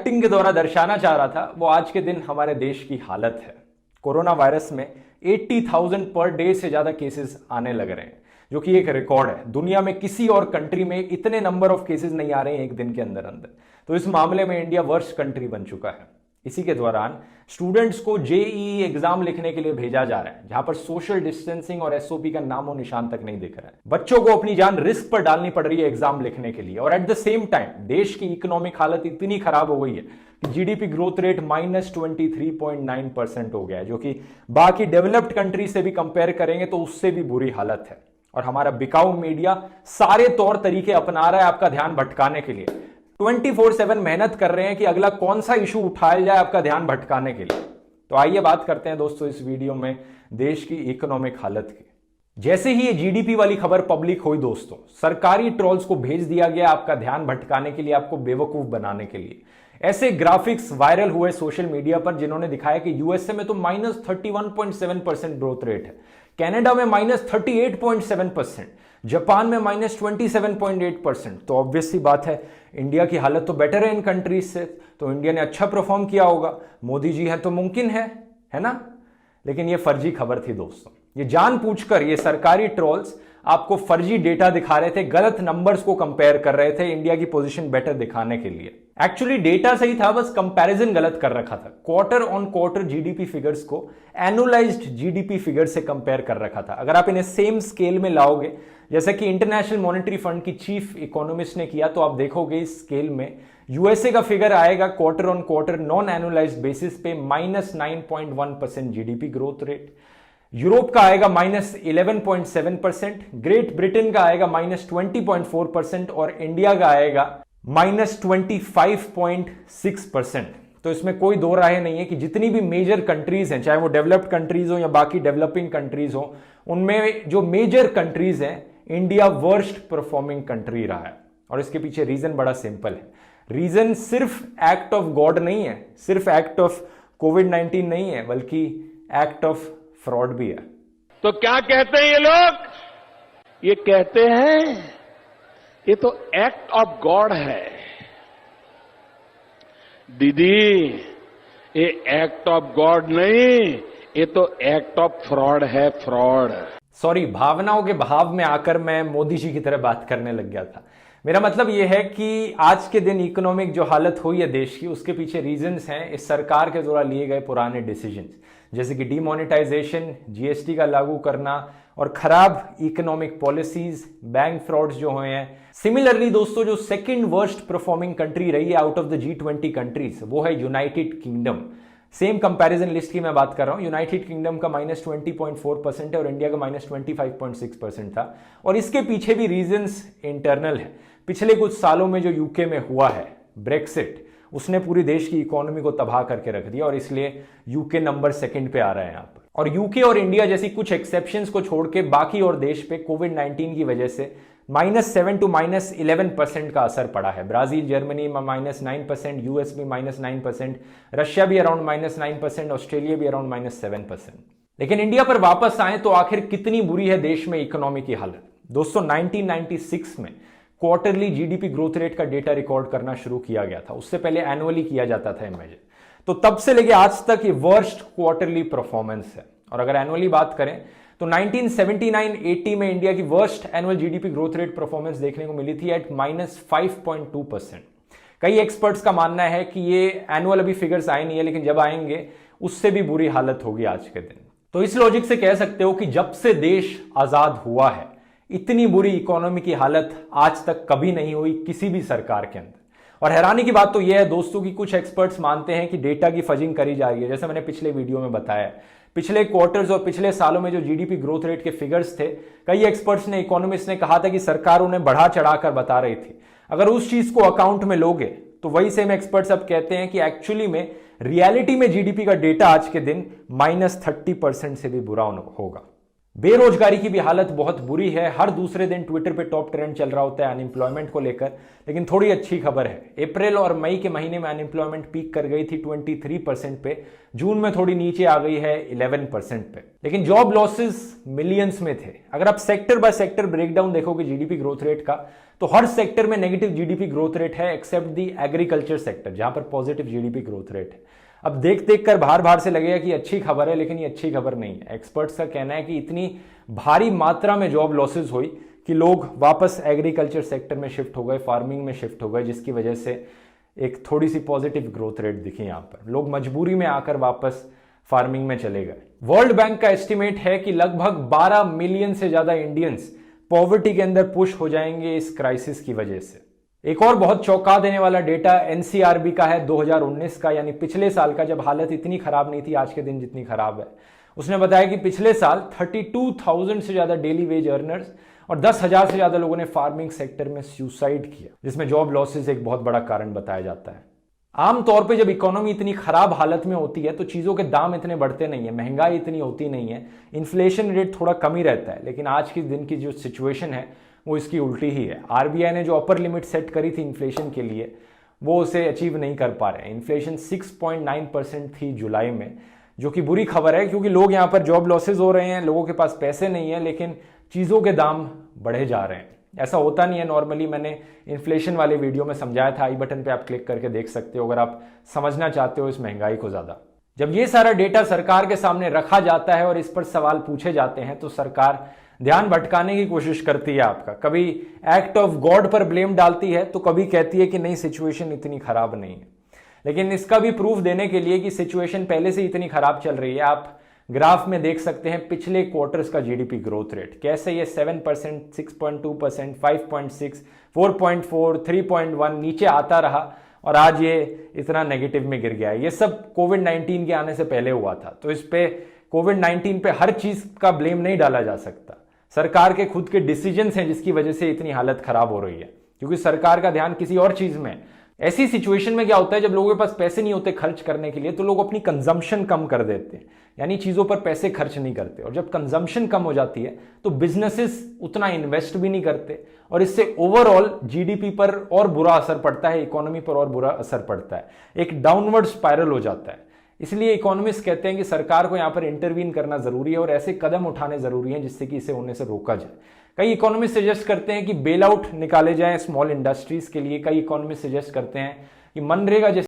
Acting के द्वारा दर्शाना चाह रहा था वो आज के दिन हमारे देश की हालत है। कोरोना वायरस में 80,000 पर डे से ज्यादा केसेस आने लग रहे हैं, जो कि एक रिकॉर्ड है। दुनिया में किसी और कंट्री में इतने नंबर ऑफ केसेस नहीं आ रहे हैं एक दिन के अंदर अंदर। तो इस मामले में इंडिया वर्स्ट कंट्री बन चुका है। इसी के दौरान स्टूडेंट्स को जेईई एग्जाम लिखने के लिए भेजा जा रहा है, जहां पर सोशल डिस्टेंसिंग और एसओपी का नामो निशान तक नहीं दिख रहा है। बच्चों को अपनी जान रिस्क पर डालनी पड़ रही है एग्जाम लिखने के लिए, और एट द सेम टाइम देश की इकोनॉमिक हालत इतनी खराब हो गई है कि जीडीपी ग्रोथ रेट -23.9% हो गया है, जो कि बाकी डेवलप्ड कंट्री से भी कंपेयर करेंगे तो उससे भी बुरी हालत है। और हमारा बिकाऊ मीडिया सारे तौर तरीके अपना रहा है आपका ध्यान भटकाने के लिए। 24/7 मेहनत कर रहे हैं कि अगला कौन सा इशू उठाया जाए आपका ध्यान भटकाने के लिए। तो आइए बात करते हैं दोस्तों इस वीडियो में देश की इकोनॉमिक हालत की। जैसे ही ये जीडीपी वाली खबर पब्लिक हुई दोस्तों, सरकारी ट्रोल्स को भेज दिया गया आपका ध्यान भटकाने के लिए, आपको बेवकूफ बनाने के लिए। ऐसे ग्राफिक्स वायरल हुए सोशल मीडिया पर जिन्होंने दिखाया कि यूएसए में तो -31.7% ग्रोथ रेट है, कनाडा में -38.7%, जापान में -27.8%। तो ऑब्वियस सी बात है इंडिया की हालत तो बेटर है इन कंट्रीज से, तो इंडिया ने अच्छा परफॉर्म किया होगा, मोदी जी है तो मुमकिन है ना। लेकिन ये फर्जी खबर थी दोस्तों। ये जानबूझकर ये सरकारी ट्रोल्स आपको फर्जी डेटा दिखा रहे थे, गलत नंबर्स को कंपेयर कर रहे थे इंडिया की पोजीशन बेटर दिखाने के लिए। एक्चुअली डेटा सही था, बस कंपैरिजन गलत कर रखा था। Quarter on quarter GDP figures को एनुअलाइज्ड जीडीपी फिगर से कंपेयर कर रखा था। अगर आप इन्हें सेम स्केल में लाओगे जैसे कि इंटरनेशनल मॉनेटरी फंड की चीफ इकोनॉमिस्ट ने किया, तो आप देखोगे इस स्केल में यूएसए का फिगर आएगा quarter on quarter non annualised basis पे -9.1% जीडीपी ग्रोथ रेट, यूरोप का आएगा -11.7%, ग्रेट ब्रिटेन का आएगा -20.4% और इंडिया का आएगा -25.6%। तो इसमें कोई दो राय नहीं है कि जितनी भी मेजर कंट्रीज हैं, चाहे वो डेवलप्ड कंट्रीज हो या बाकी डेवलपिंग कंट्रीज हो, उनमें जो मेजर कंट्रीज हैं इंडिया वर्स्ट परफॉर्मिंग कंट्री रहा है। और इसके पीछे रीजन बड़ा सिंपल है। रीजन सिर्फ एक्ट ऑफ गॉड नहीं है, सिर्फ एक्ट ऑफ कोविड-19 नहीं है, बल्कि एक्ट ऑफ फ्रॉड भी है। तो क्या कहते हैं ये लोग? ये कहते हैं ये तो एक्ट ऑफ गॉड है। दीदी, ये एक्ट ऑफ गॉड नहीं, ये तो एक्ट ऑफ फ्रॉड है, फ्रॉड। सॉरी, भावनाओं के भाव में आकर मैं मोदी जी की तरह बात करने लग गया था। मेरा मतलब यह है कि आज के दिन इकोनॉमिक जो हालत हुई है देश की, उसके पीछे रीजंस हैं इस सरकार के द्वारा लिए गए पुराने डिसीजंस, जैसे कि डीमोनेटाइजेशन, जीएसटी का लागू करना और खराब इकोनॉमिक पॉलिसीज, बैंक फ्रॉड्स जो हुए हैं। सिमिलरली दोस्तों, जो सेकंड वर्स्ट परफॉर्मिंग कंट्री रही है out of the G20 countries, वो है United kingdom. Same comparison list की मैं बात कर रहा हूं। यूनाइटेड किंगडम का -20.4% है और इंडिया का -25.6% था। और इसके पीछे भी रीजंस इंटरनल है। पिछले कुछ सालों में जो यूके में हुआ है ब्रेक्सिट, उसने पूरी देश की इकोनॉमी को तबाह करके रख दिया और इसलिए यूके नंबर सेकंड पे आ रहा है यहां पर। और यूके और इंडिया जैसी कुछ एक्सेप्शंस को छोड़ के बाकी और देश पे कोविड-19 की वजह से -7 to -11% का असर पड़ा है। ब्राजील, जर्मनी में -9%, यूएस में -9%, रशिया भी अराउंड -9%, ऑस्ट्रेलिया भी अराउंड -7%। लेकिन इंडिया पर वापस आए तो आखिर कितनी बुरी है देश में इकोनॉमी की हालत। दोस्तों, 1996 में क्वार्टरली जीडीपी ग्रोथ रेट का डेटा रिकॉर्ड करना शुरू किया गया था। उससे पहले एनुअली किया जाता था मेजर। तो तब से लेके आज तक ये वर्स्ट क्वार्टरली परफॉर्मेंस है। और अगर एनुअली बात करें तो 1979-80 में इंडिया की worst annual GDP growth rate performance देखने को मिली थी एट -5.2%। कई एक्सपर्ट्स का मानना है कि ये एनुअल अभी फिगर्स आए नहीं है, लेकिन जब आएंगे उससे भी बुरी हालत होगी आज के दिन। तो इस लॉजिक से कह सकते हो कि जब से देश आजाद हुआ है, इतनी बुरी इकोनॉमी की हालत आज तक कभी नहीं हुई किसी भी सरकार के अंदर। और हैरानी की बात तो यह है दोस्तों कि कुछ एक्सपर्ट्स मानते हैं कि डेटा की फजिंग करी जा रही है। जैसे मैंने पिछले वीडियो में बताया, पिछले क्वार्टर्स और पिछले सालों में जो जीडीपी ग्रोथ रेट के फिगर्स थे, कई एक्सपर्ट्स ने, इकोनॉमिस्ट ने कहा था कि सरकार उन्हें बढ़ा चढ़ाकर बता रही थी। अगर उस चीज को अकाउंट में लोगे तो वही सेम एक्सपर्ट्स अब कहते हैं कि एक्चुअली में रियलिटी में जीडीपी का डेटा आज के दिन -30% से भी बुरा होगा। बेरोजगारी की भी हालत बहुत बुरी है। हर दूसरे दिन ट्विटर पे टॉप ट्रेंड चल रहा होता है अनएम्प्लॉयमेंट को लेकर। लेकिन थोड़ी अच्छी खबर है, अप्रैल और मई के महीने में अनएम्प्लॉयमेंट पीक कर गई थी 23% पे, जून में थोड़ी नीचे आ गई है 11% पे। लेकिन जॉब लॉसेस मिलियंस में थे। अगर आप सेक्टर बाय सेक्टर ब्रेकडाउन देखोगे जीडीपी ग्रोथ रेट का, तो हर सेक्टर में नेगेटिव जीडीपी ग्रोथ रेट है एक्सेप्ट दी एग्रीकल्चर सेक्टर, जहां पर पॉजिटिव जीडीपी ग्रोथ रेट है। अब देख देख कर बाहर बाहर से लगेगा कि अच्छी खबर है, लेकिन ये अच्छी खबर नहीं है। एक्सपर्ट्स का कहना है कि इतनी भारी मात्रा में जॉब लॉसेज हुई कि लोग वापस एग्रीकल्चर सेक्टर में शिफ्ट हो गए, फार्मिंग में शिफ्ट हो गए, जिसकी वजह से एक थोड़ी सी पॉजिटिव ग्रोथ रेट दिखी। यहां पर लोग मजबूरी में आकर वापस फार्मिंग में चले गए। वर्ल्ड बैंक का एस्टिमेट है कि लगभग 12 मिलियन से ज्यादा इंडियंस पॉवर्टी के अंदर पुश हो जाएंगे इस क्राइसिस की वजह से। एक और बहुत चौंका देने वाला डेटा एनसीआरबी का है 2019 का, यानी पिछले साल का, जब हालत इतनी खराब नहीं थी आज के दिन जितनी खराब है। उसने बताया कि पिछले साल 32,000 से ज्यादा डेली वेज अर्नर्स और 10,000 से ज्यादा लोगों ने फार्मिंग सेक्टर में सुसाइड किया, जिसमें जॉब लॉसेस एक बहुत बड़ा कारण बताया जाता है। आमतौर पे जब इकोनॉमी इतनी खराब हालत में होती है तो चीजों के दाम इतने बढ़ते नहीं है, महंगाई इतनी होती नहीं है, इन्फ्लेशन रेट थोड़ा कम ही रहता है। लेकिन आज के दिन की जो सिचुएशन है वो इसकी उल्टी ही है। आरबीआई ने जो अपर लिमिट सेट करी थी इन्फ्लेशन के लिए, वो उसे अचीव नहीं कर पा रहे हैं। इन्फ्लेशन 6.9% थी जुलाई में, जो कि बुरी खबर है, क्योंकि लोग यहां पर जॉब लॉसेज हो रहे हैं, लोगों के पास पैसे नहीं है, लेकिन चीजों के दाम बढ़े जा रहे हैं। ऐसा होता नहीं है नॉर्मली। मैंने इन्फ्लेशन वाले वीडियो में समझाया था, आई बटन पे आप क्लिक करके देख सकते हो अगर आप समझना चाहते हो इस महंगाई को ज्यादा। जब ये सारा डेटा सरकार के सामने रखा जाता है और इस पर सवाल पूछे जाते हैं तो सरकार ध्यान भटकाने की कोशिश करती है आपका। कभी एक्ट ऑफ गॉड पर ब्लेम डालती है तो कभी कहती है कि नहीं, सिचुएशन इतनी खराब नहीं है। लेकिन इसका भी प्रूफ देने के लिए कि सिचुएशन पहले से इतनी खराब चल रही है, आप ग्राफ में देख सकते हैं पिछले क्वार्टर्स का जीडीपी ग्रोथ रेट कैसे ये 7%, 6.2%, 5.6, 4.4, 3.1 नीचे आता रहा और आज ये इतना नेगेटिव में गिर गया है। ये सब कोविड-19 के आने से पहले हुआ था। तो इस पे कोविड-19 पे हर चीज का ब्लेम नहीं डाला जा सकता। सरकार के खुद के डिसीजंस हैं जिसकी वजह से इतनी हालत खराब हो रही है, क्योंकि सरकार का ध्यान किसी और चीज में। ऐसी सिचुएशन में क्या होता है, जब लोगों के पास पैसे नहीं होते खर्च करने के लिए तो लोग अपनी कंजम्पशन कम कर देते हैं, यानी चीजों पर पैसे खर्च नहीं करते। और जब कंजम्पशन कम हो जाती है तो बिजनेसेस उतना इन्वेस्ट भी नहीं करते और इससे ओवरऑल जीडीपी पर और बुरा असर पड़ता है, इकोनॉमी पर और बुरा असर पड़ता है, एक डाउनवर्ड स्पाइरल हो जाता है। इसलिए इकोनॉमिस्ट कहते हैं कि सरकार को यहां पर इंटरवीन करना जरूरी है और ऐसे कदम उठाने जरूरी हैं जिससे कि इसे होने से रोका जाए। कई इकोनॉमिस्ट सजेस्ट करते हैं कि बेल आउट निकाले जाएं स्मॉल इंडस्ट्रीज के लिए। कई इकोनॉमिस्ट सजेस्ट करते हैं कि मनरेगा जैसे